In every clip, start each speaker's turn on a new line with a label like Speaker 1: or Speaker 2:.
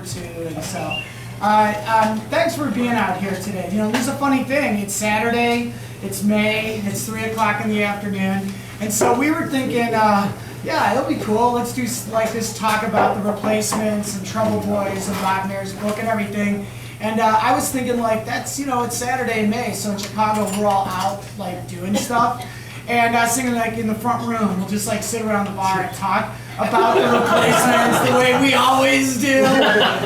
Speaker 1: two, and so thanks for being out here today. You know, there's a funny thing. It's Saturday, it's May, it's 3 o'clock in the afternoon, and so we were thinking, yeah, it'll be cool. Let's do like this talk about the Replacements and Trouble Boys and Bob Mehr's book and everything. And I was thinking, like, that's, you know, it's Saturday in May, so in Chicago we're all out, like, doing stuff. And I was thinking, like, in the front room, we'll just, like, sit around the bar and talk about the Replacements the way we always do.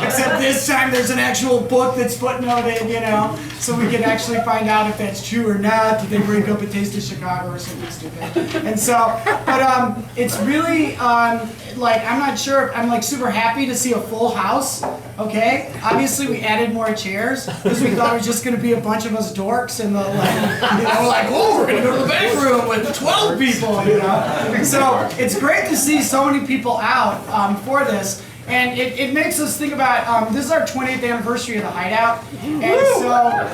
Speaker 1: Except this time there's an actual book that's footnoted, you know, so we can actually find out if that's true or not. Did they break up a Taste of Chicago or something stupid? And so, but it's really, like, I'm not sure, I'm, like, super happy to see a full house, okay? Obviously, we added more chairs because we thought it was just going to be a bunch of us dorks and, like, you know, like, oh, we're going to go to the back room with 12 people, you know? So it's great to see so many people out for this. And it makes us think about, this is our 20th anniversary of the Hideout. And so, yeah.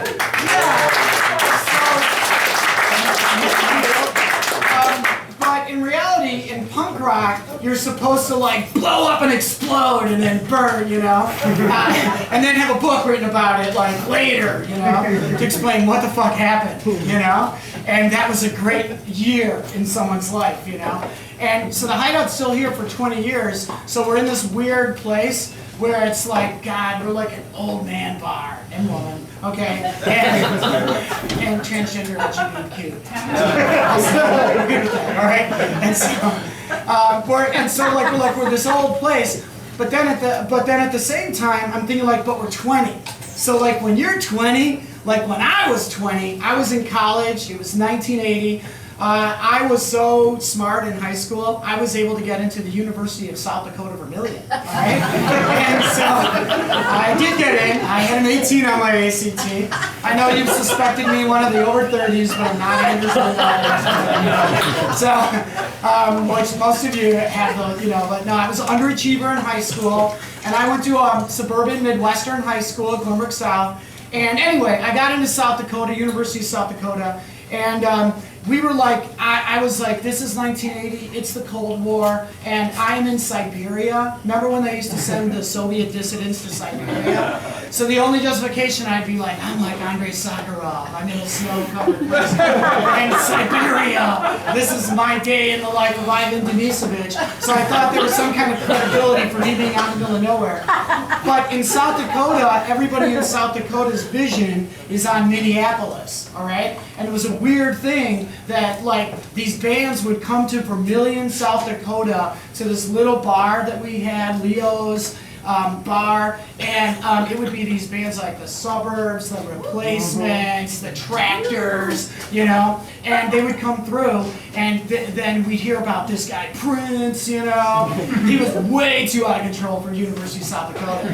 Speaker 1: But in reality, in punk rock, you're supposed to, like, blow up and explode and then burn, you know? And then have a book written about it, like, later, you know? To explain what the fuck happened, you know? And that was a great year in someone's life, you know? And so the Hideout's still here for 20 years, so we're in this weird place where it's like, God, we're like an old man bar and woman, okay? And transgender LGBTQ. All right? And so we're this old place, but then at the same time, I'm thinking, like, but we're 20. So, like, when you're 20, like when I was 20, I was in college, it was 1980. I was so smart in high school, I was able to get into the University of South Dakota Vermilion, all right? And so I did get in. I had an 18 on my ACT. I know you've suspected me one of the over 30s, but I'm not. So, which most of you have those, you know, but no, I was an underachiever in high school, and I went to suburban Midwestern high school at Glenbrook South. And anyway, I got into South Dakota, University of South Dakota, and we were like, I was like, this is 1980, it's the Cold War, and I'm in Siberia. Remember when they used to send the Soviet dissidents to Siberia? So the only justification I'd be like, I'm like Andrei Sakharov, I'm in a snow-covered place in Siberia. This is my day in the life of Ivan Denisovich. So I thought there was some kind of credibility for me being out in the middle of nowhere. But in South Dakota, everybody in South Dakota's vision is on Minneapolis, all right? And it was a weird thing that, like, these bands would come to Vermilion, South Dakota, to this little bar that we had, Leo's bar, and it would be these bands like the Suburbs, the Replacements, the Tractors, you know, and they would come through, and then we'd hear about this guy Prince, you know. He was way too out of control for University of South Dakota,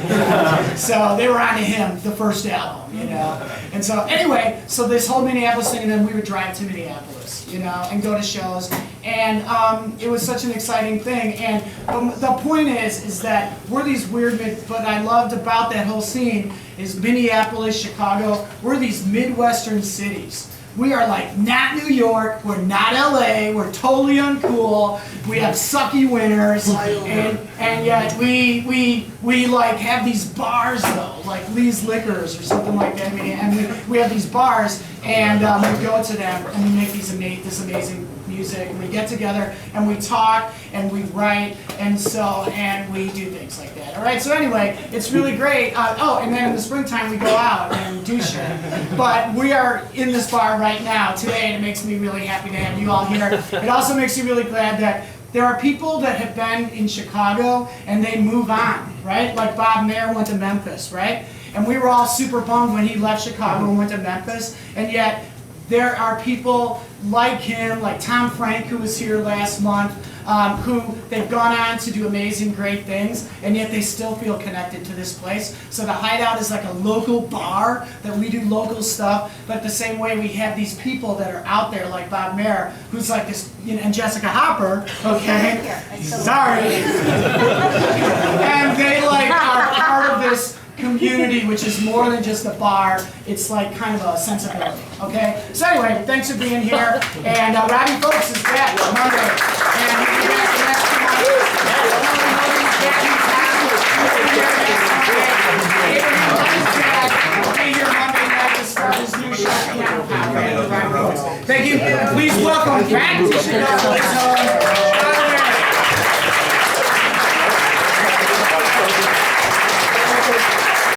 Speaker 1: so they were on to him, the first album, you know. And so anyway, so this whole Minneapolis thing, and then we would drive to Minneapolis, you know, and go to shows, and it was such an exciting thing. And the point is that we're these weird, but I loved about that whole scene is Minneapolis, Chicago, we're these Midwestern cities. We are like not New York, we're not LA, we're totally uncool, we have sucky winters, and yet we like have these bars though, like Lee's Liquors or something like that, and we have these bars, and we go to them and we make this amazing music, and we get together and we talk and we write, and we do things like that. All right, so anyway, it's really great. And then in the springtime we go out and do shit. But we are in this bar right now today, and it makes me really happy to have you all here. It also makes me really glad that there are people that have been in Chicago and they move on, right? Like Bob Mehr went to Memphis, right? And we were all super bummed when he left Chicago and went to Memphis, and yet there are people like him, like Tom Frank, who was here last month, who they've gone on to do amazing, great things, and yet they still feel connected to this place. So the Hideout is like a local bar that we do local stuff, but the same way we have these people that are out there, like Bob Mehr, who's like this, you know, and Jessica Hopper, okay? Sorry. And they like are part of this community, which is more than just a bar. It's like kind of a sensibility, okay? So anyway, thanks for being here. And Robbie Folks is back on Monday. And he'll be back the next 2 months. going back to Chicago.